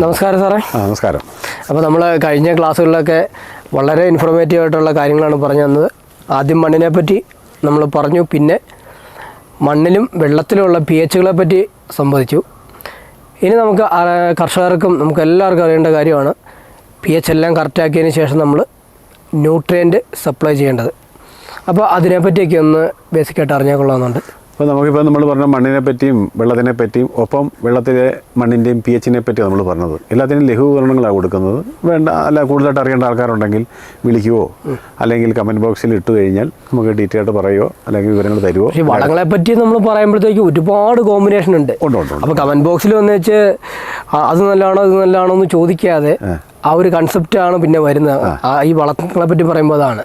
നമസ്കാരം സാറേ. നമസ്കാരം. അപ്പോൾ നമ്മൾ കഴിഞ്ഞ ക്ലാസ്സുകളിലൊക്കെ വളരെ ഇൻഫോർമേറ്റീവ് ആയിട്ടുള്ള കാര്യങ്ങളാണ് പറഞ്ഞു തന്നത്. ആദ്യം മണ്ണിനെ പറ്റി നമ്മൾ പറഞ്ഞു, പിന്നെ മണ്ണിലും വെള്ളത്തിലുമുള്ള pHകളെ പറ്റി സംവദിച്ചു. ഇനി നമുക്ക് കർഷകർക്കും നമുക്ക് എല്ലാവർക്കും അറിയേണ്ട കാര്യമാണ് pH എല്ലാം കറക്റ്റാക്കിയതിന് ശേഷം നമ്മൾ ന്യൂട്രിയൻറ്റ് സപ്ലൈ ചെയ്യേണ്ടത്. അപ്പോൾ അതിനെപ്പറ്റിയൊക്കെ ഒന്ന് ബേസിക്കായിട്ട് അറിഞ്ഞാൽ കൊള്ളാമെന്നുണ്ട്. അപ്പോൾ നമുക്കിപ്പോൾ നമ്മൾ പറഞ്ഞ മണ്ണിനെ പറ്റിയും വെള്ളത്തിനെ പറ്റിയും ഒപ്പം വെള്ളത്തിലെ മണ്ണിൻ്റെയും pHനെ പറ്റിയും നമ്മൾ പറഞ്ഞത്. എല്ലാത്തിനും ലഘൂകരണങ്ങളാണ് കൊടുക്കുന്നത്. വേണ്ട അല്ല കൂടുതലായിട്ട് അറിയേണ്ട ആൾക്കാരുണ്ടെങ്കിൽ വിളിക്കുവോ അല്ലെങ്കിൽ കമൻറ്റ് ബോക്സിൽ ഇട്ട് കഴിഞ്ഞാൽ നമുക്ക് ഡീറ്റെയിൽ ആയിട്ട് പറയുമോ അല്ലെങ്കിൽ വിവരങ്ങൾ തരുമോ. ഈ വളങ്ങളെ പറ്റി നമ്മൾ പറയുമ്പോഴത്തേക്ക് ഒരുപാട് കോമ്പിനേഷൻ ഉണ്ട്. അപ്പോൾ കമൻറ്റ് ബോക്സിൽ വന്ന് വെച്ച് അത് നല്ലതാണോ ഇത് നല്ലതാണോ എന്ന് ചോദിക്കാതെ ആ ഒരു കൺസെപ്റ്റാണ് പിന്നെ വരുന്നത്. ഈ വളങ്ങളെ പറ്റി പറയുമ്പോൾ അതാണ്.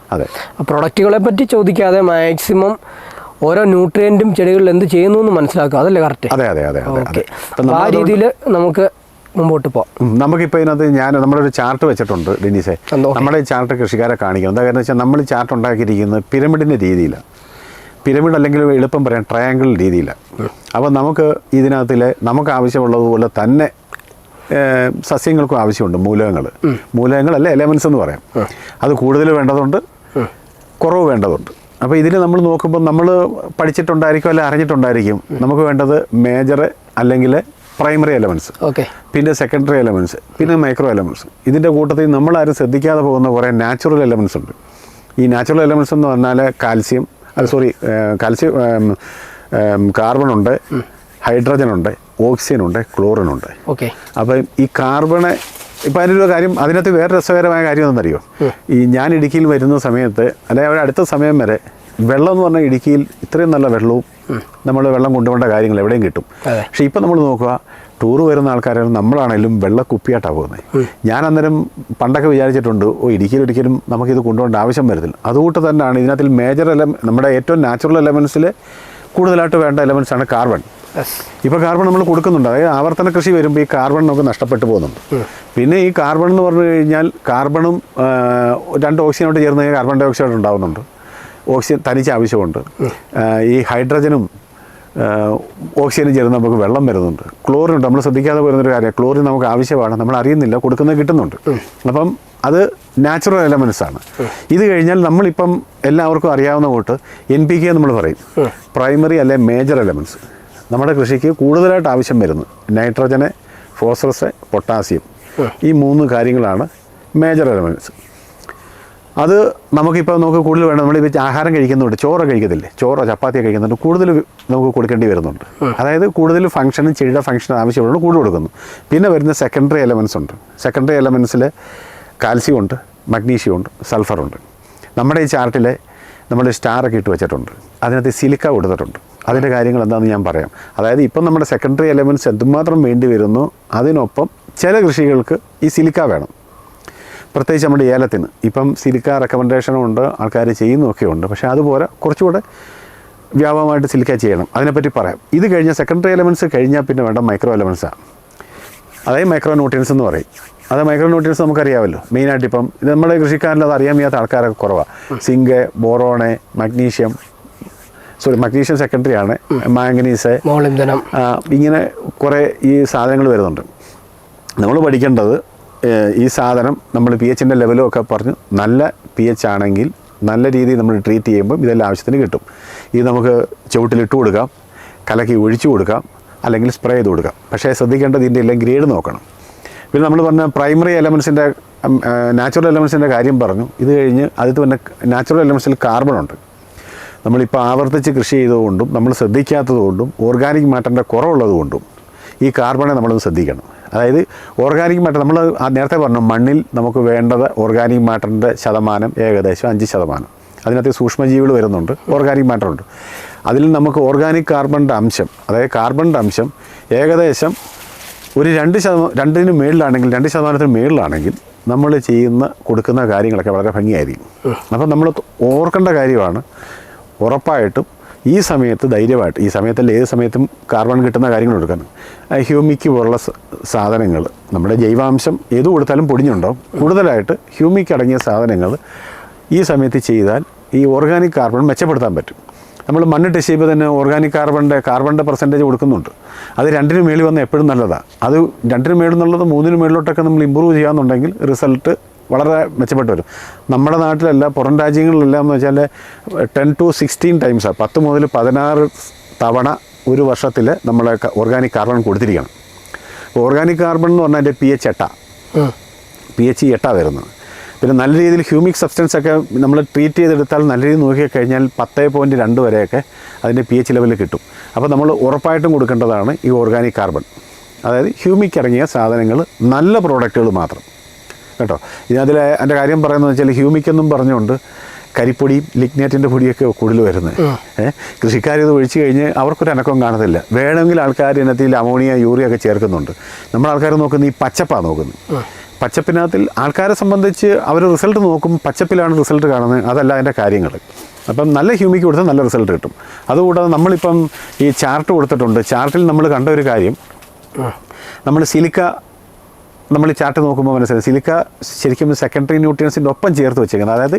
പ്രൊഡക്റ്റുകളെ പറ്റി ചോദിക്കാതെ മാക്സിമം ഓരോ ന്യൂട്രിയൻറ്റും ചെടികളിൽ എന്ത് ചെയ്യുന്നു എന്ന് മനസ്സിലാക്കുക. അതല്ലേ കറക്റ്റ്? അതെ അതെ അതെ ഓക്കെ. ആ രീതിയിൽ നമുക്ക് മുമ്പോട്ട് പോകാം. നമുക്കിപ്പോൾ ഇതിനകത്ത് നമ്മളൊരു ചാർട്ട് വെച്ചിട്ടുണ്ട് ഡിനീസെ. നമ്മുടെ ഈ ചാർട്ട് കൃഷിക്കാരെ കാണിക്കണം. എന്താ കാരണം വെച്ചാൽ നമ്മൾ ഈ ചാർട്ട് ഉണ്ടാക്കിയിരിക്കുന്നത് പിരമിഡിൻ്റെ രീതിയിലാണ്. പിരമിഡ് അല്ലെങ്കിൽ എളുപ്പം പറയാം ട്രയാങ്കിൾ രീതിയിലാണ്. അപ്പോൾ നമുക്ക് ഇതിനകത്തിൽ നമുക്ക് ആവശ്യമുള്ളതുപോലെ തന്നെ സസ്യങ്ങൾക്കും ആവശ്യമുണ്ട്. മൂലകങ്ങളല്ല എലമെൻസ് എന്ന് പറയാം. അത് കൂടുതൽ വേണ്ടതുണ്ട്, കുറവ് വേണ്ടതുണ്ട്. അപ്പോൾ ഇതിൽ നമ്മൾ നോക്കുമ്പോൾ നമ്മൾ പഠിച്ചിട്ടുണ്ടായിരിക്കും അല്ലെങ്കിൽ അറിഞ്ഞിട്ടുണ്ടായിരിക്കും നമുക്ക് വേണ്ടത് മേജർ അല്ലെങ്കിൽ പ്രൈമറി എലമെൻറ്റ്സ്, പിന്നെ സെക്കൻഡറി എലമെൻറ്റ്സ്, പിന്നെ മൈക്രോ എലമെൻറ്റ്സ്. ഇതിൻ്റെ കൂട്ടത്തിൽ നമ്മളാരും ശ്രദ്ധിക്കാതെ പോകുന്ന കുറേ നാച്ചുറൽ എലമെൻറ്റ്സ് ഉണ്ട്. ഈ നാച്ചുറൽ എലമെൻറ്റ്സ് എന്ന് പറഞ്ഞാൽ കാർബൺ ഉണ്ട്, ഹൈഡ്രജൻ ഉണ്ട്, ഓക്സിജൻ ഉണ്ട്, ക്ലോറിൻ ഉണ്ട്. അപ്പം ഈ കാർബണ് ഇപ്പം അതിനൊരു കാര്യം, അതിനകത്ത് വേറെ രസകരമായ കാര്യം എന്നറിയോ, ഈ ഞാൻ ഇടുക്കിയിൽ വരുന്ന സമയത്ത് അല്ലെങ്കിൽ ഒരു അടുത്ത സമയം വരെ വെള്ളം എന്ന് പറഞ്ഞാൽ ഇടുക്കിയിൽ ഇത്രയും നല്ല വെള്ളവും നമ്മൾ വെള്ളം കൊണ്ടുപോകേണ്ട കാര്യങ്ങൾ എവിടെയും കിട്ടും. പക്ഷേ ഇപ്പം നമ്മൾ നോക്കുക, ടൂറ് വരുന്ന ആൾക്കാരും നമ്മളാണെങ്കിലും വെള്ള കുപ്പിയായിട്ടാണ് പോകുന്നത്. ഞാൻ അന്നേരം പണ്ടൊക്കെ വിചാരിച്ചിട്ടുണ്ട് ഇടുക്കിയിൽ ഒരിക്കലും നമുക്കിത് കൊണ്ടുപോകേണ്ട ആവശ്യം വരുന്നില്ല. അതുകൊണ്ട് തന്നെയാണ് ഇതിനകത്തിൽ മേജർ നമ്മുടെ ഏറ്റവും നാച്ചുറൽ എലമെൻറ്റ്സിൽ കൂടുതലായിട്ട് വേണ്ട എലമെൻറ്റ്സാണ് കാർബൺ. ഇപ്പോൾ കാർബൺ നമ്മൾ കൊടുക്കുന്നുണ്ട്. അതായത് ആവർത്തന കൃഷി വരുമ്പോൾ ഈ കാർബൺ നമുക്ക് നഷ്ടപ്പെട്ടു പോകുന്നുണ്ട്. പിന്നെ ഈ കാർബൺ എന്ന് പറഞ്ഞു കഴിഞ്ഞാൽ കാർബണും 2 ഓക്സിജനോട്ട് ചേർന്ന് കഴിഞ്ഞാൽ കാർബൺ ഡൈ ഓക്സൈഡ് ഉണ്ടാകുന്നുണ്ട്. ഓക്സിജൻ തനിച്ച് ആവശ്യമുണ്ട്. ഈ ഹൈഡ്രജനും ഓക്സിജനും ചേർന്ന് നമുക്ക് വെള്ളം വരുന്നുണ്ട്. ക്ലോറിൻ നമ്മൾ ശ്രദ്ധിക്കാതെ വരുന്നൊരു കാര്യം, ക്ലോറിൻ നമുക്ക് ആവശ്യമാണ്, നമ്മൾ അറിയുന്നില്ല, കൊടുക്കുന്നത് കിട്ടുന്നുണ്ട്. അപ്പം അത് നാച്ചുറൽ എലമെൻറ്റ്സ് ആണ്. ഇത് കഴിഞ്ഞാൽ നമ്മളിപ്പം എല്ലാവർക്കും അറിയാവുന്ന കൂട്ട് NPK നമ്മൾ പറയും, പ്രൈമറി അല്ലെ മേജർ എലമെൻറ്റ്സ്. നമ്മുടെ കൃഷിക്ക് കൂടുതലായിട്ട് ആവശ്യം വരുന്നു നൈട്രജന്, ഫോസ്ഫറസ്, പൊട്ടാസ്യം. ഈ 3 കാര്യങ്ങളാണ് മേജർ എലമെൻറ്റ്സ്. അത് നമുക്കിപ്പോൾ നമുക്ക് കൂടുതൽ വേണം. നമ്മളിപ്പോൾ ആഹാരം കഴിക്കുന്നുണ്ട്, ചോറ് കഴിക്കത്തില്ലേ, ചോറോ ചപ്പാത്തിയോ കഴിക്കുന്നുണ്ട്, കൂടുതൽ നമുക്ക് കൊടുക്കേണ്ടി വരുന്നുണ്ട്. അതായത് കൂടുതൽ ഫംഗ്ഷനും ചെടിയുടെ ഫംഗ്ഷൻ ആവശ്യമുള്ളത് കൂടുതൽ കൊടുക്കുന്നു. പിന്നെ വരുന്ന സെക്കൻഡറി എലമെൻറ്റ്സ് ഉണ്ട്. സെക്കൻഡറി എലമെൻറ്റ്സിൽ കാൽസ്യം ഉണ്ട്, മഗ്നീഷ്യം ഉണ്ട്, സൾഫറുണ്ട്. നമ്മുടെ ഈ ചാർട്ടിൽ നമ്മൾ സ്റ്റാറൊക്കെ ഇട്ട് വെച്ചിട്ടുണ്ട്. അതിനകത്ത് സിലിക്ക കൊടുത്തിട്ടുണ്ട്. അതിൻ്റെ കാര്യങ്ങൾ എന്താണെന്ന് ഞാൻ പറയാം. അതായത് ഇപ്പം നമ്മുടെ സെക്കൻഡറി എലമെൻറ്റ്സ് എന്തുമാത്രം വേണ്ടി വരുന്നു, അതിനൊപ്പം ചില കൃഷികൾക്ക് ഈ സിലിക്ക വേണം. പ്രത്യേകിച്ച് നമ്മുടെ ഏലത്തിന് ഇപ്പം സിലിക്ക റെക്കമെൻഡേഷനും ഉണ്ട്, ആൾക്കാർ ചെയ്യുന്നതൊക്കെ ഉണ്ട്. പക്ഷേ അതുപോലെ കുറച്ചുകൂടെ വ്യാപകമായിട്ട് സിലിക്ക ചെയ്യണം. അതിനെപ്പറ്റി പറയാം. ഇത് കഴിഞ്ഞാൽ സെക്കൻഡറി എലമെൻറ്റ്സ് കഴിഞ്ഞാൽ പിന്നെ വേണ്ട മൈക്രോ എലമെൻറ്റ്സാണ്. അതായത് മൈക്രോ ന്യൂട്രിയൻസ് എന്ന് പറയും. അത് മൈക്രോ ന്യൂട്രിയൻസ് നമുക്കറിയാമല്ലോ. മെയിനായിട്ട് ഇപ്പം ഇത് നമ്മുടെ കൃഷിക്കാരിൽ അത് അറിയാൻ വയ്യാത്ത ആൾക്കാരൊക്കെ കുറവാണ്. സിങ്ക്, ബോറോണ്, മഗ്നീഷ്യം സെക്കൻഡറി ആണ്, മാംഗനീസ്, ഇങ്ങനെ കുറേ ഈ സാധനങ്ങൾ വരുന്നുണ്ട്. നമ്മൾ പഠിക്കേണ്ടത് ഈ സാധനം നമ്മൾ pHൻ്റെ ലെവലും ഒക്കെ പറഞ്ഞ് നല്ല pH ആണെങ്കിൽ നല്ല രീതിയിൽ നമ്മൾ ട്രീറ്റ് ചെയ്യുമ്പം ഇതെല്ലാം ആവശ്യത്തിന് കിട്ടും. ഇത് നമുക്ക് ചുവട്ടിലിട്ട് കൊടുക്കാം, കലക്കി ഒഴിച്ചു കൊടുക്കാം, അല്ലെങ്കിൽ സ്പ്രേ ചെയ്ത് കൊടുക്കാം. പക്ഷേ ശ്രദ്ധിക്കേണ്ടത് ഇതിൻ്റെ എല്ലാം ഗ്രേഡ് നോക്കണം. പിന്നെ നമ്മൾ പറഞ്ഞ പ്രൈമറി എലമെൻറ്റ്സിൻ്റെ നാച്ചുറൽ എലമെൻറ്റ്സിൻ്റെ കാര്യം പറഞ്ഞു. ഇത് കഴിഞ്ഞ് അതിൽ തന്നെ നാച്ചുറൽ എലമെൻറ്റ്സിൽ കാർബൺ ഉണ്ട്. നമ്മളിപ്പോൾ ആവർത്തിച്ച് കൃഷി ചെയ്തുകൊണ്ടും നമ്മൾ ശ്രദ്ധിക്കാത്തതുകൊണ്ടും ഓർഗാനിക് മാറ്ററിൻ്റെ കുറവുള്ളതുകൊണ്ടും ഈ കാർബണെ നമ്മളൊന്ന് ശ്രദ്ധിക്കണം. അതായത് ഓർഗാനിക് മാറ്റർ നമ്മൾ നേരത്തെ പറഞ്ഞു, മണ്ണിൽ നമുക്ക് വേണ്ടത് ഓർഗാനിക് മാറ്ററിൻ്റെ ശതമാനം ഏകദേശം 5%. അതിനകത്ത് സൂക്ഷ്മജീവികൾ വരുന്നുണ്ട്, ഓർഗാനിക് മാറ്ററുണ്ട്. അതിൽ നമുക്ക് ഓർഗാനിക് കാർബണിൻ്റെ അംശം, അതായത് കാർബണിൻ്റെ അംശം ഏകദേശം ഒരു 2% മേളിലാണെങ്കിൽ 2% മേളിലാണെങ്കിൽ നമ്മൾ കൊടുക്കുന്ന കാര്യങ്ങളൊക്കെ വളരെ ഭംഗിയായിരിക്കും. അപ്പം നമ്മൾ ഓർക്കേണ്ട കാര്യമാണ് ഉറപ്പായിട്ടും ഈ സമയത്ത് ധൈര്യമായിട്ട്, ഈ സമയത്തല്ല ഏത് സമയത്തും കാർബൺ കിട്ടുന്ന കാര്യങ്ങൾ എടുക്കണം. ഹ്യൂമിക് പോലുള്ള സാധനങ്ങൾ, നമ്മുടെ ജൈവാംശം ഏത് കൊടുത്താലും പൊടിഞ്ഞുണ്ടാവും. കൂടുതലായിട്ട് ഹ്യൂമിക് അടങ്ങിയ സാധനങ്ങൾ ഈ സമയത്ത് ചെയ്താൽ ഈ ഓർഗാനിക് കാർബൺ മെച്ചപ്പെടുത്താൻ പറ്റും. നമ്മൾ മണ്ണ് ടെസ്റ്റ് ചെയ്യുമ്പോൾ തന്നെ ഓർഗാനിക് കാർബണിൻ്റെ പെർസെൻറ്റേജ് കൊടുക്കുന്നുണ്ട്. അത് 2-ന് മേളിൽ വന്നാൽ എപ്പോഴും നല്ലതാണ്. അത് 2-ന് മേളിൽ നിന്നുള്ളത് 3-ന് മേളിലോട്ടൊക്കെ നമ്മൾ ഇമ്പ്രൂവ് ചെയ്യാമെന്നുണ്ടെങ്കിൽ റിസൾട്ട് വളരെ മെച്ചപ്പെട്ട് വരും. നമ്മുടെ നാട്ടിലല്ല, പുറം രാജ്യങ്ങളിലെല്ലാം എന്ന് വെച്ചാൽ 10 to 16 ടൈംസ് 10 മുതൽ 16 തവണ ഒരു വർഷത്തിൽ നമ്മൾ ഓർഗാനിക് കാർബൺ കൊടുത്തിരിക്കണം. ഓർഗാനിക് കാർബൺ എന്ന് പറഞ്ഞാൽ അതിൻ്റെ pH 8 വരുന്നത്. പിന്നെ നല്ല രീതിയിൽ ഹ്യൂമിക് സബ്സ്റ്റൻസ് ഒക്കെ നമ്മൾ ട്രീറ്റ് ചെയ്തെടുത്താൽ നല്ല രീതിയിൽ നോക്കിക്കഴിഞ്ഞാൽ 10.2 വരെയൊക്കെ അതിൻ്റെ pH ലെവലിൽ കിട്ടും. അപ്പോൾ നമ്മൾ ഉറപ്പായിട്ടും കൊടുക്കേണ്ടതാണ് ഈ ഓർഗാനിക് കാർബൺ. അതായത് ഹ്യൂമിക് ഇറങ്ങിയ സാധനങ്ങൾ, നല്ല പ്രോഡക്റ്റുകൾ മാത്രം കേട്ടോ. ഇതിനതിൽ എൻ്റെ കാര്യം പറയുന്നത് വെച്ചാൽ ഹ്യൂമിക് എന്നും പറഞ്ഞുകൊണ്ട് കരിപ്പൊടിയും ലിഗ്നേറ്റിൻ്റെ പൊടിയൊക്കെ കൂടുതൽ വരുന്നത്. കൃഷിക്കാരിത് ഒഴിച്ച് കഴിഞ്ഞ് അവർക്കൊരു അനക്കം കാണത്തില്ല. വേണമെങ്കിൽ ആൾക്കാർ ഇതിനകത്തിൽ അമോണിയ, യൂറിയ ഒക്കെ ചേർക്കുന്നുണ്ട്. നമ്മുടെ ആൾക്കാർ നോക്കുന്നത് ഈ പച്ചപ്പാണ് നോക്കുന്നത്. പച്ചപ്പിനകത്തിൽ ആൾക്കാരെ സംബന്ധിച്ച് അവർ റിസൾട്ട് നോക്കും, പച്ചപ്പിലാണ് റിസൾട്ട് കാണുന്നത്, അതല്ല അതിൻ്റെ കാര്യങ്ങൾ. അപ്പം നല്ല ഹ്യൂമിക്ക് കൊടുത്താൽ നല്ല റിസൾട്ട് കിട്ടും. അതുകൂടാതെ നമ്മളിപ്പം ഈ ചാർട്ട് കൊടുത്തിട്ടുണ്ട്. ചാർട്ടിൽ നമ്മൾ കണ്ട ഒരു കാര്യം, നമ്മൾ സിലിക്ക, നമ്മൾ ഈ ചാർട്ട് നോക്കുമ്പോൾ മനസ്സിലായി സിലിക്ക ശരിക്കും സെക്കൻഡറി ന്യൂട്രിയൻസിൻ്റെ ഒപ്പം ചേർത്ത് വെച്ചേക്കുന്നത്. അതായത്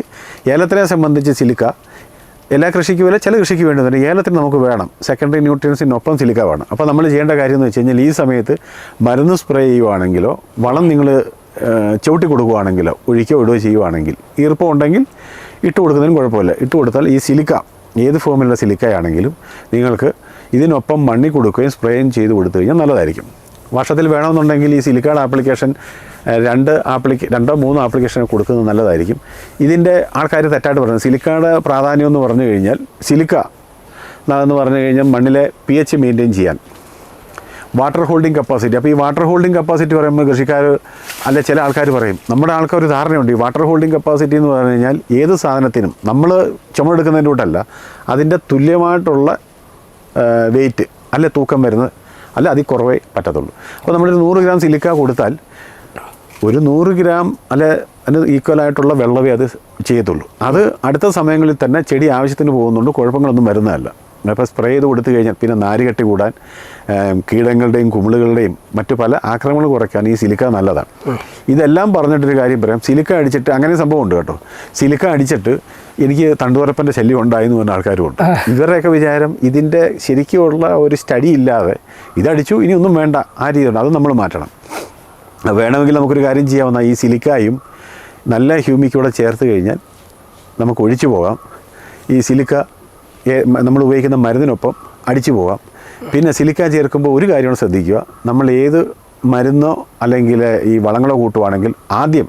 ഏലത്തിനെ സംബന്ധിച്ച് സിലിക്ക എല്ലാ കൃഷിക്കും വരെ ചില കൃഷിക്ക് വേണ്ടുന്നുണ്ട്. ഏലത്തിന് നമുക്ക് വേണം സെക്കൻഡറി ന്യൂട്രിയൻസിനൊപ്പം സിലിക്ക വേണം. അപ്പോൾ നമ്മൾ ചെയ്യേണ്ട കാര്യം എന്ന് വെച്ച് കഴിഞ്ഞാൽ ഈ സമയത്ത് മരുന്ന് സ്പ്രേ ചെയ്യുവാണെങ്കിലോ വളം നിങ്ങൾ ചവിട്ടി കൊടുക്കുകയാണെങ്കിലോ ഒഴിക്കോ ഇടുകയോ ചെയ്യുവാണെങ്കിൽ ഈർപ്പം ഉണ്ടെങ്കിൽ ഇട്ട് കൊടുക്കുന്നതിന് കുഴപ്പമില്ല. ഇട്ട് കൊടുത്താൽ ഈ സിലിക്ക ഏത് ഫോമിലുള്ള സിലിക്കയാണെങ്കിലും നിങ്ങൾക്ക് ഇതിനൊപ്പം മണ്ണി കൊടുക്കുകയും സ്പ്രേയും ചെയ്ത് കൊടുത്തു കഴിഞ്ഞാൽ നല്ലതായിരിക്കും. വർഷത്തിൽ വേണമെന്നുണ്ടെങ്കിൽ ഈ സിലിക്കയുടെ ആപ്ലിക്കേഷൻ 2-3 ആപ്ലിക്കേഷൻ കൊടുക്കുന്നത് നല്ലതായിരിക്കും. ഇതിൻ്റെ ആൾക്കാർ തെറ്റായിട്ട് പറയുന്നത് സിലിക്കയുടെ പ്രാധാന്യം എന്ന് പറഞ്ഞു കഴിഞ്ഞാൽ സിലിക്ക എന്ന് പറഞ്ഞു കഴിഞ്ഞാൽ മണ്ണിലെ pH മെയിൻറ്റെയിൻ ചെയ്യാൻ, വാട്ടർ ഹോൾഡിംഗ് കപ്പാസിറ്റി. അപ്പോൾ ഈ വാട്ടർ ഹോൾഡിംഗ് കപ്പാസിറ്റി പറയുമ്പോൾ കൃഷിക്കാർ അല്ലെ ചില ആൾക്കാർ പറയും, നമ്മുടെ ആൾക്കാർ ഒരു ധാരണയുണ്ട്, ഈ വാട്ടർ ഹോൾഡിംഗ് കപ്പാസിറ്റി എന്ന് പറഞ്ഞു കഴിഞ്ഞാൽ ഏത് സാധനത്തിനും നമ്മൾ ചുമടെടുക്കുന്നതിൻ്റെ കൂട്ടല്ല, അതിൻ്റെ തുല്യമായിട്ടുള്ള വെയിറ്റ് അല്ലെ തൂക്കം വരുന്നത്, അല്ല അതിൽ കുറവേ പറ്റത്തുള്ളൂ. അപ്പോൾ നമ്മളൊരു 100 ഗ്രാം സിലിക്ക കൊടുത്താൽ ഒരു 100 ഗ്രാം അല്ലെ അതിന് ഈക്വലായിട്ടുള്ള വെള്ളമേ അത് ചെയ്യത്തുള്ളൂ. അത് അടുത്ത സമയങ്ങളിൽ തന്നെ ചെടി ആവശ്യത്തിന് പോകുന്നുണ്ട്, കുഴപ്പങ്ങളൊന്നും വരുന്നതല്ല. അപ്പോൾ സ്പ്രേ ചെയ്ത് കൊടുത്തു കഴിഞ്ഞാൽ പിന്നെ നാരുകെട്ടി കൂടാൻ, കീടങ്ങളുടെയും കുമിളുകളുടെയും മറ്റു പല ആക്രമണങ്ങൾ കുറയ്ക്കാൻ ഈ സിലിക്ക നല്ലതാണ്. ഇതെല്ലാം പറഞ്ഞിട്ടൊരു കാര്യം പറയാം, സിലിക്ക അടിച്ചിട്ട് അങ്ങനെ സംഭവം ഉണ്ട് കേട്ടോ. സിലിക്ക അടിച്ചിട്ട് എനിക്ക് തണ്ടുവരപ്പൻ്റെ ശല്യം ഉണ്ടായെന്ന് പറഞ്ഞ ആൾക്കാരുമുണ്ട്. ഇവരുടെയൊക്കെ വിചാരം ഇതിൻ്റെ ശരിക്കുമുള്ള ഒരു സ്റ്റഡി ഇല്ലാതെ ഇതടിച്ചു ഇനി ഒന്നും വേണ്ട ആ രീതിയുണ്ട്. അത് നമ്മൾ മാറ്റണം. വേണമെങ്കിൽ നമുക്കൊരു കാര്യം ചെയ്യാവുന്ന ഈ സിലിക്കായും നല്ല ഹ്യൂമിക്കൂടെ ചേർത്ത് കഴിഞ്ഞാൽ നമുക്ക് ഒഴിച്ചു പോകാം. ഈ സിലിക്ക നമ്മൾ ഉപയോഗിക്കുന്ന മരുന്നിനൊപ്പം അടിച്ചു പോകാം. പിന്നെ സിലിക്ക ചേർക്കുമ്പോൾ ഒരു കാര്യമാണ് ശ്രദ്ധിക്കുക, നമ്മൾ ഏത് മരുന്നോ അല്ലെങ്കിൽ ഈ വളങ്ങളോ കൂട്ടുവാണെങ്കിൽ ആദ്യം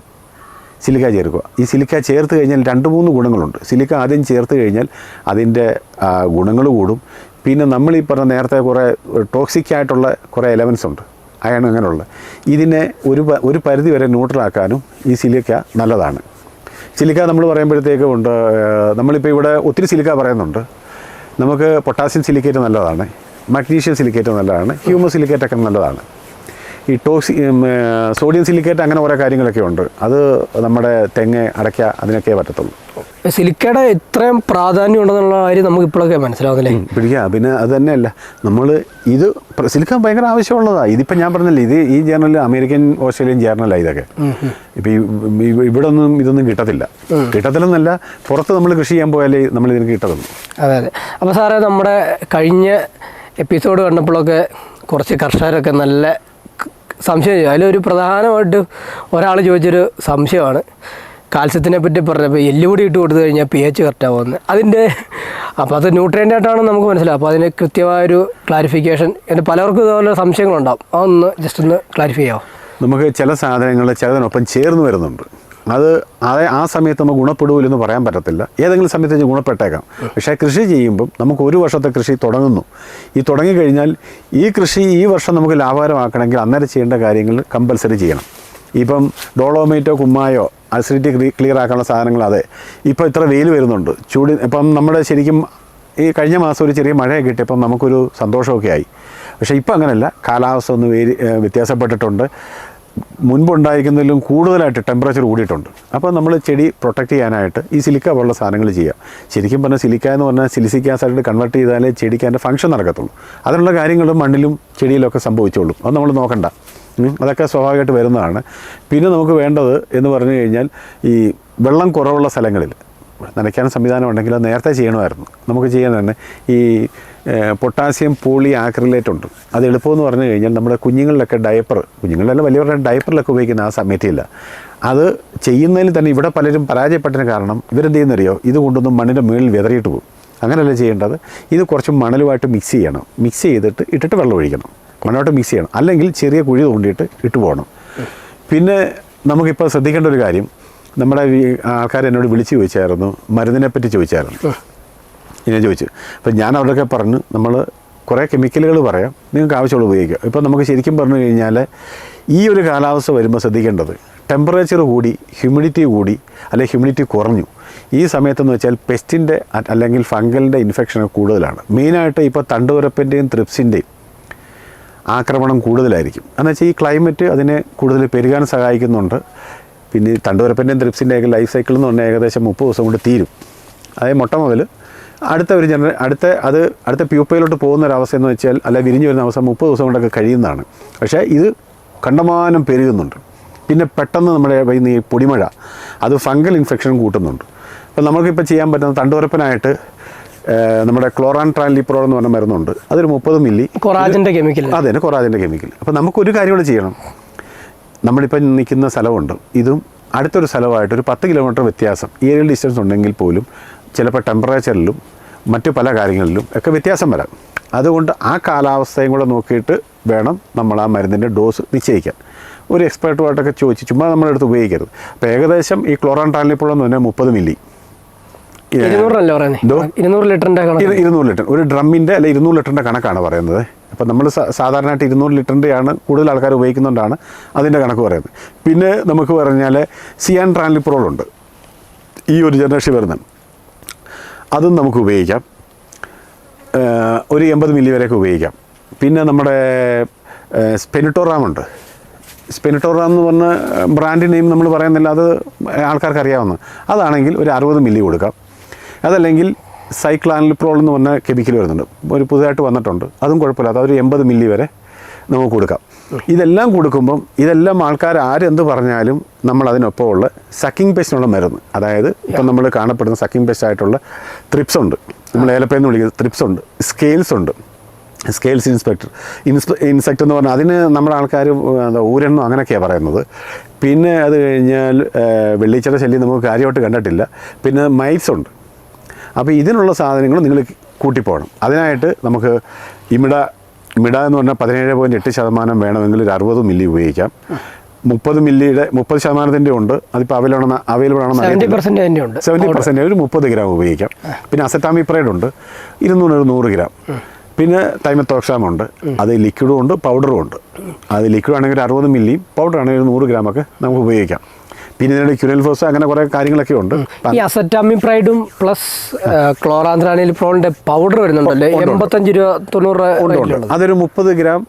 സിലിക്ക ചേർക്കുക. ഈ സിലിക്ക ചേർത്ത് കഴിഞ്ഞാൽ 2-3 ഗുണങ്ങളുണ്ട്. സിലിക്ക ആദ്യം ചേർത്ത് കഴിഞ്ഞാൽ അതിൻ്റെ ഗുണങ്ങൾ കൂടും. പിന്നെ നമ്മൾ ഈ പറഞ്ഞ നേരത്തെ കുറേ ടോക്സിക് ആയിട്ടുള്ള കുറേ എലമെൻസ് ഉണ്ട്, അയൺ അങ്ങനെയുള്ള, ഇതിനെ ഒരു പരിധി വരെ ന്യൂട്രലാക്കാനും ഈ സിലിക്ക നല്ലതാണ്. സിലിക്ക നമ്മൾ പറയുമ്പോഴത്തേക്കും ഉണ്ട്, നമ്മളിപ്പോൾ ഇവിടെ ഒത്തിരി സിലിക്ക പറയുന്നുണ്ട്. നമുക്ക് പൊട്ടാസ്യം സിലിക്കേറ്റ് നല്ലതാണ്, മഗ്നീഷ്യം സിലിക്കേറ്റ് നല്ലതാണ്, ഹ്യൂമസ് സിലിക്കേറ്റൊക്കെ നല്ലതാണ്. ഈ സോഡിയം സിലിക്കേറ്റ് അങ്ങനെ കുറേ കാര്യങ്ങളൊക്കെ ഉണ്ട്. അത് നമ്മുടെ തെങ്ങ്, അടയ്ക്ക അതിനൊക്കെ പറ്റത്തുള്ളൂ. സിലിക്കയുടെ ഇത്രയും പ്രാധാന്യം ഉണ്ടെന്നുള്ള കാര്യം നമുക്ക് ഇപ്പോഴൊക്കെ മനസ്സിലാവുന്നില്ലേ? പിടിക്കുക. പിന്നെ അത് തന്നെയല്ല, നമ്മൾ ഇത് സിലിക്ക ഭയങ്കര ആവശ്യമുള്ളതാണ്. ഇതിപ്പോൾ ഞാൻ പറഞ്ഞില്ലേ, ഇത് ഈ ജേർണൽ അമേരിക്കൻ ഓസ്ട്രേലിയൻ ജേർണലാണ് ഇതൊക്കെ. ഇപ്പോൾ ഇവിടെ ഒന്നും ഇതൊന്നും കിട്ടത്തില്ലെന്നല്ല, പുറത്ത് നമ്മൾ കൃഷി ചെയ്യാൻ പോയാലേ നമ്മൾ ഇതിന് കിട്ടത്തുള്ളൂ. അതെ അതെ. അപ്പോൾ സാറേ, നമ്മുടെ കഴിഞ്ഞ എപ്പിസോഡ് കണ്ടപ്പോഴൊക്കെ കുറച്ച് കർഷകരൊക്കെ നല്ല സംശയം ചോദിച്ചു. അതിലൊരു പ്രധാനമായിട്ട് ഒരാൾ ചോദിച്ചൊരു സംശയമാണ് കാൽസ്യത്തിനെ പറ്റി പറഞ്ഞപ്പോൾ എല്ലുപൊടി ഇട്ട് കൊടുത്തു കഴിഞ്ഞാൽ pH കറക്റ്റാവുമെന്ന്. അപ്പോൾ അത് ന്യൂട്രിയൻ്റ് ആയിട്ടാണ് നമുക്ക് മനസ്സിലാവും. അപ്പോൾ അതിന് കൃത്യമായൊരു ക്ലാരിഫിക്കേഷൻ, എൻ്റെ പലർക്കും ഇതുപോലെ സംശയങ്ങളുണ്ടാവും. അതൊന്ന് ജസ്റ്റ് ഒന്ന് ക്ലാരിഫൈ ചെയ്യാമോ? നമുക്ക് ചില സാധനങ്ങൾ ചിലതിനൊപ്പം ചേർന്ന് വരുന്നുണ്ട്. അത് ആ സമയത്ത് നമുക്ക് ഗുണപ്പെടുവില്ലെന്ന് പറയാൻ പറ്റത്തില്ല. ഏതെങ്കിലും സമയത്ത് ഗുണപ്പെട്ടേക്കാം. പക്ഷേ കൃഷി ചെയ്യുമ്പം നമുക്ക് ഒരു വർഷത്തെ കൃഷി തുടങ്ങുന്നു. ഈ തുടങ്ങിക്കഴിഞ്ഞാൽ ഈ കൃഷി ഈ വർഷം നമുക്ക് ലാഭകരമാക്കണമെങ്കിൽ അന്നേരം ചെയ്യേണ്ട കാര്യങ്ങൾ കമ്പൽസറി ചെയ്യണം. ഇപ്പം ഡോളോമൈറ്റോ, കുമ്മായോ, അസിഡിറ്റി ക്ലിയർ ആക്കാനുള്ള സാധനങ്ങൾ. അതെ, ഇപ്പോൾ ഇത്ര വെയിൽ വരുന്നുണ്ട്, ചൂട്. ഇപ്പം നമ്മുടെ ശരിക്കും ഈ കഴിഞ്ഞ മാസം ഒരു ചെറിയ മഴയൊക്കെ കിട്ടിയപ്പം നമുക്കൊരു സന്തോഷമൊക്കെ ആയി. പക്ഷേ ഇപ്പം അങ്ങനെയല്ല, കാലാവസ്ഥ ഒന്ന് വ്യത്യാസപ്പെട്ടിട്ടുണ്ട്. മുൻപുണ്ടായിരിക്കുന്നതിലും കൂടുതലായിട്ട് ടെമ്പറേച്ചർ കൂടിയിട്ടുണ്ട്. അപ്പോൾ നമ്മൾ ചെടി പ്രൊട്ടക്റ്റ് ചെയ്യാനായിട്ട് ഈ സിലിക്ക പോലുള്ള സാധനങ്ങൾ ചെയ്യുക. ശരിക്കും പറഞ്ഞാൽ സിലിക്ക എന്ന് പറഞ്ഞാൽ സിലിസിക് ആസിഡ് കൺവേർട്ട് ചെയ്താലേ ചെടിക്ക് അതിൻ്റെ ഫംഗ്ഷൻ നടക്കത്തുള്ളൂ. അതിനുള്ള കാര്യങ്ങളും മണ്ണിലും ചെടിയിലൊക്കെ സംഭവിച്ചോളും. അത് നമ്മൾ നോക്കണ്ട, അതൊക്കെ സ്വാഭാവികമായിട്ട് വരുന്നതാണ്. പിന്നെ നമുക്ക് വേണ്ടത് എന്ന് പറഞ്ഞു കഴിഞ്ഞാൽ ഈ വെള്ളം കുറവുള്ള സ്ഥലങ്ങളിൽ നനയ്ക്കാനും സംവിധാനം ഉണ്ടെങ്കിൽ അത് നേരത്തെ ചെയ്യണമായിരുന്നു. നമുക്ക് ചെയ്യാൻ തന്നെ ഈ പൊട്ടാസ്യം പോളി ആക്രിലേറ്റ് ഉണ്ട്. അത് എളുപ്പമെന്ന് പറഞ്ഞു കഴിഞ്ഞാൽ നമ്മുടെ കുഞ്ഞുങ്ങളിലൊക്കെ കുഞ്ഞുങ്ങളിലല്ല വലിയവരുടെ ഡയപ്പറിലൊക്കെ ഉപയോഗിക്കുന്ന ആ മെറ്റീരിയൽ. അത് ചെയ്യുന്നതിൽ തന്നെ ഇവിടെ പലരും പരാജയപ്പെട്ടതിന് കാരണം ഇവരെന്ത് ചെയ്യുന്നറിയോ, ഇത് കൊണ്ടൊന്നും മണ്ണിൻ്റെ മുകളിൽ വിതറിയിട്ട് പോകും. അങ്ങനെയല്ല ചെയ്യേണ്ടത്. ഇത് കുറച്ച് മണലുമായിട്ട് മിക്സ് ചെയ്യണം. മിക്സ് ചെയ്തിട്ട് ഇട്ടിട്ട് വെള്ളം ഒഴിക്കണം. മണ്ണോട്ട് മിക്സ് ചെയ്യണം. അല്ലെങ്കിൽ ചെറിയ കുഴി തോണ്ടിയിട്ട് ഇട്ട് പോകണം. പിന്നെ നമുക്കിപ്പോൾ ശ്രദ്ധിക്കേണ്ട ഒരു കാര്യം, നമ്മുടെ ആൾക്കാർ എന്നോട് വിളിച്ച് ചോദിച്ചായിരുന്നു, മരുന്നിനെ പറ്റി ചോദിച്ചായിരുന്നു. ഇങ്ങനെ ചോദിച്ചു. അപ്പം ഞാൻ അവിടെയൊക്കെ പറഞ്ഞു, നമ്മൾ കുറേ കെമിക്കലുകൾ പറയാം, നിങ്ങൾക്ക് ആവശ്യമുള്ള ഉപയോഗിക്കുക. ഇപ്പോൾ നമുക്ക് ശരിക്കും പറഞ്ഞു കഴിഞ്ഞാൽ ഈ ഒരു കാലാവസ്ഥ വരുമ്പോൾ ശ്രദ്ധിക്കേണ്ടത്, ടെമ്പറേച്ചർ കൂടി, ഹ്യൂമിഡിറ്റി കൂടി, അല്ലെങ്കിൽ ഹ്യൂമിഡിറ്റി കുറഞ്ഞു, ഈ സമയത്തെന്ന് വെച്ചാൽ പെസ്റ്റിൻ്റെ അല്ലെങ്കിൽ ഫംഗലിൻ്റെ ഇൻഫെക്ഷൻ കൂടുതലാണ്. മെയിനായിട്ട് ഇപ്പോൾ തണ്ടുതുരപ്പൻ്റെയും ത്രിപ്സിൻ്റെയും ആക്രമണം കൂടുതലായിരിക്കും. എന്ന് വെച്ചാൽ ഈ ക്ലൈമറ്റ് അതിനെ കൂടുതൽ പെരുകാൻ സഹായിക്കുന്നുണ്ട്. പിന്നെ തണ്ടുതുരപ്പൻ്റെയും ത്രിപ്സിൻ്റെയൊക്കെ ലൈഫ് സൈക്കിൾ എന്ന് പറഞ്ഞാൽ ഏകദേശം 30 ദിവസം കൊണ്ട് തീരും. അതായത് മുട്ട മുതൽ അടുത്ത പ്യൂപ്പയിലോട്ട് പോകുന്നൊരവസ്ഥ എന്ന് വെച്ചാൽ, അല്ല വിരിഞ്ഞു വരുന്ന അവസ്ഥ 30 ദിവസം കൊണ്ടൊക്കെ കഴിയുന്നതാണ്. പക്ഷേ ഇത് കണ്ടമാനം പെരുകുന്നുണ്ട്. പിന്നെ പെട്ടെന്ന് നമ്മുടെ ഈ പൊടിമഴ അത് ഫംഗൽ ഇൻഫെക്ഷൻ കൂട്ടുന്നുണ്ട്. അപ്പോൾ നമുക്കിപ്പോൾ ചെയ്യാൻ പറ്റുന്ന തണ്ടുതുരപ്പനായിട്ട് നമ്മുടെ ക്ലോറാൻട്രാൻലിപ്രോൾ എന്ന് പറഞ്ഞ മരുന്നുണ്ട്. അതൊരു 30 മില്ലി കൊറാജിൻ്റെ കെമിക്കൽ. അതെ, കൊറാജിൻ്റെ കെമിക്കൽ. അപ്പോൾ നമുക്കൊരു കാര്യം കൂടെ ചെയ്യണം. നമ്മളിപ്പോൾ നിൽക്കുന്ന സ്ഥലമുണ്ട്, ഇതും അടുത്തൊരു സ്ഥലമായിട്ട് ഒരു 10 കിലോമീറ്റർ വ്യത്യാസം, ഏരിയൽ ഡിസ്റ്റൻസ് ഉണ്ടെങ്കിൽ പോലും ചിലപ്പോൾ ടെമ്പറേച്ചറിലും മറ്റു പല കാര്യങ്ങളിലും ഒക്കെ വ്യത്യാസം വരാം. അതുകൊണ്ട് ആ കാലാവസ്ഥയും കൂടെ നോക്കിയിട്ട് വേണം നമ്മൾ ആ മരുന്നിൻ്റെ ഡോസ് നിശ്ചയിക്കാൻ. ഒരു എക്സ്പേർട്ടുമായിട്ടൊക്കെ ചോദിച്ച് ചുമ്മാ നമ്മളെടുത്ത് ഉപയോഗിക്കരുത്. അപ്പോൾ ഏകദേശം ഈ ക്ലോറാൻട്രാൻലിപ്രോൾ എന്ന് പറഞ്ഞാൽ 30 മില്ലി 200 ലിറ്റർ ഒരു ഡ്രമ്മിൻ്റെ അല്ലെ 200 ലിറ്ററിൻ്റെ കണക്കാണ് പറയുന്നത്. അപ്പോൾ നമ്മൾ സാധാരണയായിട്ട് 200 ലിറ്ററിൻ്റെയാണ് കൂടുതൽ ആൾക്കാർ ഉപയോഗിക്കുന്നതുകൊണ്ടാണ് അതിൻ്റെ കണക്ക് പറയുന്നത്. പിന്നെ നമുക്ക് പറഞ്ഞാൽ സിയാൻട്രാൻലിപ്രോൾ ഉണ്ട്, ഈ ഒരു ജനറേഷൻ വരുന്നത്. അതും നമുക്ക് ഉപയോഗിക്കാം. ഒരു 80 മില്ലി വരെയൊക്കെ ഉപയോഗിക്കാം. പിന്നെ നമ്മുടെ സ്പെനിട്ടോറാം ഉണ്ട്. സ്പെനിട്ടോറാം എന്ന് പറഞ്ഞ ബ്രാൻഡ് നെയിം നമ്മൾ പറയുന്നില്ല, അത് ആൾക്കാർക്ക് അറിയാവുന്ന. അതാണെങ്കിൽ ഒരു 60 മില്ലി കൊടുക്കാം. അതല്ലെങ്കിൽ സൈക്ലാൻലിപ്രോൾ എന്ന് പറഞ്ഞ കെമിക്കൽ വരുന്നുണ്ട്, ഒരു പുതുതായിട്ട് വന്നിട്ടുണ്ട്. അതും കുഴപ്പമില്ല, അതൊരു 80 മില്ലി വരെ നമുക്ക് കൊടുക്കാം. ഇതെല്ലാം കൊടുക്കുമ്പം ഇതെല്ലാം ആൾക്കാർ ആരെന്ത് പറഞ്ഞാലും നമ്മൾ അതിനൊപ്പമുള്ള സക്കിംഗ് പെസ്റ്റിനുള്ള മരുന്ന്, അതായത് ഇപ്പം നമ്മൾ കാണപ്പെടുന്ന സക്കിംഗ് പെസ്റ്റ് ആയിട്ടുള്ള ത്രിപ്സ് ഉണ്ട്, നമ്മൾ ഏലപ്പയെന്ന് വിളിക്കുന്നത് ത്രിപ്സ് ഉണ്ട്, സ്കെയിൽസ് ഉണ്ട്, സ്കെയിൽസ് ഇൻസെക്റ്റ് എന്ന് പറഞ്ഞാൽ അതിന് നമ്മുടെ ആൾക്കാർ ഊരെണ്ണോ അങ്ങനെയൊക്കെയാണ് പറയുന്നത്. പിന്നെ അത് കഴിഞ്ഞാൽ വെള്ളിച്ചയുടെ ശല്യം നമുക്ക് കാര്യമായിട്ട് കണ്ടിട്ടില്ല. പിന്നെ മൈറ്റ്സ് ഉണ്ട്. അപ്പോൾ ഇതിനുള്ള സാധനങ്ങൾ നിങ്ങൾ കൂട്ടിപ്പോകണം. അതിനായിട്ട് നമുക്ക് ഇമിഡ എന്ന് പറഞ്ഞാൽ 17.8% വേണമെങ്കിൽ ഒരു 60 മില്ലി ഉപയോഗിക്കാം. 30 മില്ലിയുടെ 30% ഉണ്ട്. അതിപ്പോൾ അവൈലബിൾ ആണെന്ന് 70% ഒരു 30 ഗ്രാം ഉപയോഗിക്കാം. പിന്നെ അസറ്റാമിപ്രൈഡ് ഉണ്ട്, 100 ഗ്രാം. പിന്നെ തൈമത്തോക്സാം ഉണ്ട്, അത് ലിക്വിഡും ഉണ്ട് പൗഡറും ഉണ്ട്. അത് ലിക്വിഡ് ആണെങ്കിൽ 60 മില്ലിയും പൗഡർ ആണെങ്കിൽ 100 ഗ്രാമൊക്കെ നമുക്ക് ഉപയോഗിക്കാം. പിന്നെ ഇതിൻ്റെ ക്യുരൽഫോസ് അങ്ങനെ കുറേ കാര്യങ്ങളൊക്കെ ഉണ്ട്. ഈ അസറ്റാമിപ്രൈഡും പ്ലസ് ക്ലോറാൻട്രാനിലിപ്രോളിൻ്റെ പൗഡർ വരുന്നുണ്ടല്ലോ, 85 രൂപ 90 ഉണ്ട്. അതൊരു 30 ഗ്രാം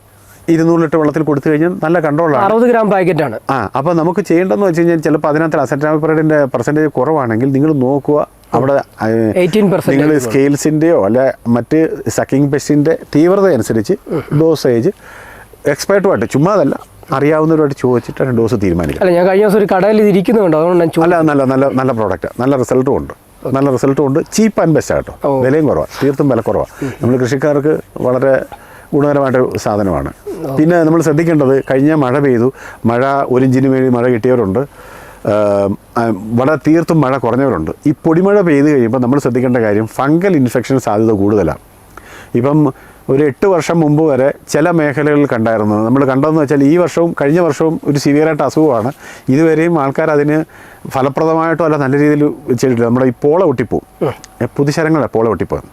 200 ലിറ്റർ വെള്ളത്തിൽ കൊടുത്തു കഴിഞ്ഞാൽ നല്ല കൺട്രോളാണ്. 60 ഗ്രാം പാക്കറ്റാണ്. അപ്പോൾ നമുക്ക് ചെയ്യേണ്ടതെന്ന് വെച്ച് കഴിഞ്ഞാൽ ചിലപ്പോൾ അതിനകത്ത് അസറ്റാമിപ്രൈഡിൻ്റെ പെർസെൻറ്റേജ് കുറവാണെങ്കിൽ നിങ്ങൾ നോക്കുക, അവിടെ 18% നിങ്ങൾ സ്കെയിൽസിൻ്റെയോ അല്ലെ മറ്റ് സക്കിംഗ് പെസ്റ്റിൻ്റെ തീവ്രത അനുസരിച്ച് ഡോസേജ് എക്സ്പേർട്ടുമായിട്ട് ചുമ്മാതല്ല അറിയാവുന്നവരുമായിട്ട് ചോദിച്ചിട്ടാണ് ഡോസ് തീരുമാനിക്കുക. അല്ല, ഞാൻ കഴിഞ്ഞ ദിവസം ഒരു കടയിൽ ഇത് ഇരിക്കുന്നുണ്ട്, അതുകൊണ്ട് നല്ല പ്രോഡക്റ്റാണ്, നല്ല റിസൾട്ടും ഉണ്ട്. ചീപ്പ് ആൻഡ് ബെസ്റ്റ് ആട്ടോ, വിലയും കുറവാണ്, തീർത്തും വില കുറവാണ്. നമ്മൾ കൃഷിക്കാർക്ക് വളരെ ഗുണകരമായിട്ട് സാധനമാണ്. പിന്നെ നമ്മൾ ശ്രദ്ധിക്കേണ്ടത്, കഴിഞ്ഞ മഴ പെയ്തു, മഴ 1 ഇഞ്ചിന് മേൽ മഴ കിട്ടിയവരുണ്ട്, വളരെ തീർത്തും മഴ കുറഞ്ഞവരുണ്ട്. ഈ പൊടിമഴ പെയ്ത് കഴിയുമ്പോൾ നമ്മൾ ശ്രദ്ധിക്കേണ്ട കാര്യം, ഫംഗൽ ഇൻഫെക്ഷൻ സാധ്യത കൂടുതലാണ്. ഇപ്പം ഒരു 8 വർഷം മുമ്പ് വരെ ചില മേഖലകളിൽ കണ്ടായിരുന്നു. നമ്മൾ കണ്ടതെന്ന് വെച്ചാൽ ഈ വർഷവും കഴിഞ്ഞ വർഷവും ഒരു സിവിയറായിട്ട് അസുഖമാണ്. ഇതുവരെയും ആൾക്കാർ അതിന് ഫലപ്രദമായിട്ടോ അല്ല നല്ല രീതിയിൽ ചെയ്തിട്ടില്ല. നമ്മുടെ ഈ പോള ഒട്ടിപ്പോവും, പുതുശരങ്ങളെ പോള ഒട്ടിപ്പോകും.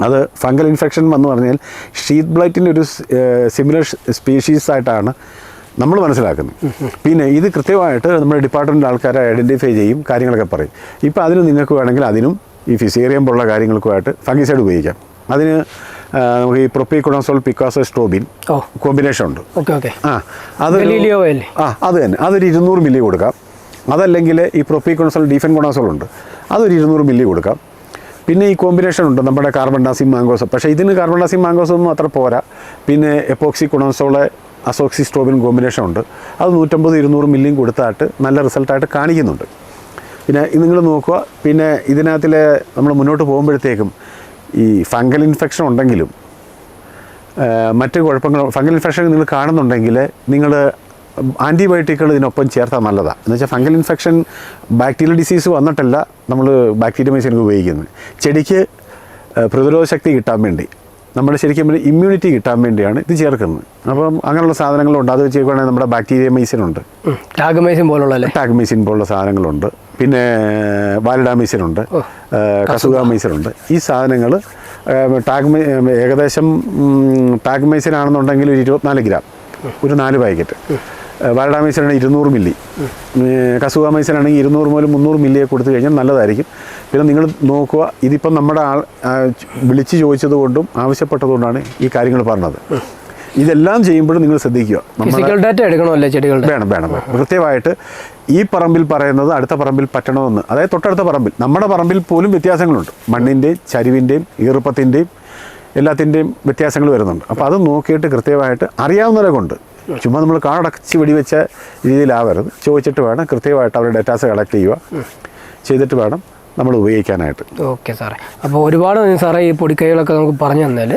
അത് ഫംഗൽ ഇൻഫെക്ഷൻ എന്ന് പറഞ്ഞാൽ ഷീറ്റ് ബ്ലൈറ്റിൻ്റെ ഒരു സിമിലർ സ്പീഷീസ് ആയിട്ടാണ് നമ്മൾ മനസ്സിലാക്കുന്നത്. പിന്നെ ഇത് കൃത്യമായിട്ട് നമ്മുടെ ഡിപ്പാർട്ട്മെൻറ്റ് ആൾക്കാരെ ഐഡൻറ്റിഫൈ ചെയ്യും, കാര്യങ്ങളൊക്കെ പറയും. ഇപ്പോൾ അതിന് നിങ്ങൾക്ക് വേണമെങ്കിൽ അതിനും ഈ ഫിസേറിയം പോലുള്ള കാര്യങ്ങൾക്കുമായിട്ട് ഫംഗിസൈഡ് ഉപയോഗിക്കാം. അതിന് നമുക്ക് ഈ പ്രൊപ്പിക്വിനോസോൾ പിക്കാസോസ്ട്രോബിൻ കോമ്പിനേഷൻ ഉണ്ട്. അത് തന്നെ, അതൊരു 200 മില്ലി കൊടുക്കാം. അതല്ലെങ്കിൽ ഈ പ്രൊപ്പിക്വിനോസോൾ ഡീഫെൻകോണാസോൾ ഉണ്ട്, അതൊരു 200 മില്ലി കൊടുക്കാം. പിന്നെ ഈ കോമ്പിനേഷൻ ഉണ്ട് നമ്മുടെ കാർബൺഡാസിം മാംഗോസ്, പക്ഷേ ഇതിന് കാർബൺഡാസിം മാംഗോസ് ഒന്നും അത്ര പോരാ. പിന്നെ എപ്പോക്സി കുണോസോളെ അസോക്സിസ്ട്രോബിൻ കോമ്പിനേഷൻ ഉണ്ട്, അത് 150-200 മില്ലിയും കൊടുത്തായിട്ട് നല്ല റിസൾട്ടായിട്ട് കാണിക്കുന്നുണ്ട്. പിന്നെ നിങ്ങൾ നോക്കുക, പിന്നെ ഇതിനകത്തിൽ നമ്മൾ മുന്നോട്ട് പോകുമ്പോഴത്തേക്കും ഈ ഫംഗൽ ഇൻഫെക്ഷൻ ഉണ്ടെങ്കിലും മറ്റ് കുഴപ്പങ്ങൾ, ഫംഗൽ ഇൻഫെക്ഷൻ നിങ്ങൾ കാണുന്നുണ്ടെങ്കിൽ നിങ്ങൾ ആൻറ്റിബയോട്ടിക്കുകൾ ഇതിനൊപ്പം ചേർത്താൽ നല്ലതാണ്. എന്ന് വെച്ചാൽ ഫംഗൽ ഇൻഫെക്ഷൻ ബാക്ടീരിയൽ ഡിസീസ് വന്നിട്ടല്ല നമ്മൾ ബാക്ടീരിയമൈസിൻ ഉപയോഗിക്കുന്നത്. ചെടിക്ക് പ്രതിരോധ ശക്തി കിട്ടാൻ വേണ്ടി, നമ്മൾ ശരിക്കും ഇമ്മ്യൂണിറ്റി കിട്ടാൻ വേണ്ടിയാണ് ഇത് ചേർക്കുന്നത്. അപ്പം അങ്ങനെയുള്ള സാധനങ്ങളുണ്ട്. അത് വെച്ചേക്കുവാണെങ്കിൽ നമ്മുടെ ബാക്ടീരിയമൈസിൻ ഉണ്ട്, ടാഗ്മൈസിൻ പോലുള്ള ടാഗ്മൈസിൻ പോലുള്ള സാധനങ്ങളുണ്ട്, പിന്നെ വാലിഡാമൈസിൻ ഉണ്ട്, കസുഗാമൈസിൻ ഉണ്ട്. ഈ സാധനങ്ങൾ ഏകദേശം ടാഗ്മൈസിൻ ആണെന്നുണ്ടെങ്കിൽ ഒരു 24 ഗ്രാം, ഒരു 4 പാക്കറ്റ്. വാലിഡാമൈസിനാണെങ്കിൽ 200 മില്ലി, കസുഗാമൈസിനാണെങ്കിൽ 200 മുതൽ 300 മില്ലിയെ കൊടുത്തു കഴിഞ്ഞാൽ നല്ലതായിരിക്കും. പിന്നെ നിങ്ങൾ നോക്കുക, ഇതിപ്പം നമ്മുടെ വിളിച്ച് ചോദിച്ചതുകൊണ്ടും ആവശ്യപ്പെട്ടതുകൊണ്ടാണ് ഈ കാര്യങ്ങൾ പറഞ്ഞത്. ഇതെല്ലാം ചെയ്യുമ്പോഴും നിങ്ങൾ ശ്രദ്ധിക്കുക, ഡാറ്റ എടുക്കണമല്ലേ ചെടികളുടെ? വേണം. കൃത്യമായിട്ട് ഈ പറമ്പിൽ പറയുന്നത് അടുത്ത പറമ്പിൽ പറ്റണമെന്ന്, അതായത് തൊട്ടടുത്ത പറമ്പിൽ, നമ്മുടെ പറമ്പിൽ പോലും വ്യത്യാസങ്ങളുണ്ട്. മണ്ണിൻ്റെയും ചരിവിൻ്റെയും ഈർപ്പത്തിൻ്റെയും എല്ലാത്തിൻ്റെയും വ്യത്യാസങ്ങൾ വരുന്നുണ്ട്. അപ്പോൾ അത് നോക്കിയിട്ട് കൃത്യമായിട്ട് അറിയാവുന്നവരെ കൊണ്ട്, ചുമ്മാ നമ്മൾ കാടടച്ച് വെടിവെച്ച രീതിയിലാവരുത്. ചോദിച്ചിട്ട് വേണം കൃത്യമായിട്ട് അവരുടെ ഡേറ്റാസ് കളക്ട് ചെയ്യുക, ചെയ്തിട്ട് വേണം നമ്മൾ ഉപയോഗിക്കാനായിട്ട്. ഓക്കെ സാറേ. അപ്പോൾ ഒരുപാട് സാറേ ഈ പൊടിക്കൈകളൊക്കെ നമുക്ക് പറഞ്ഞു തന്നാൽ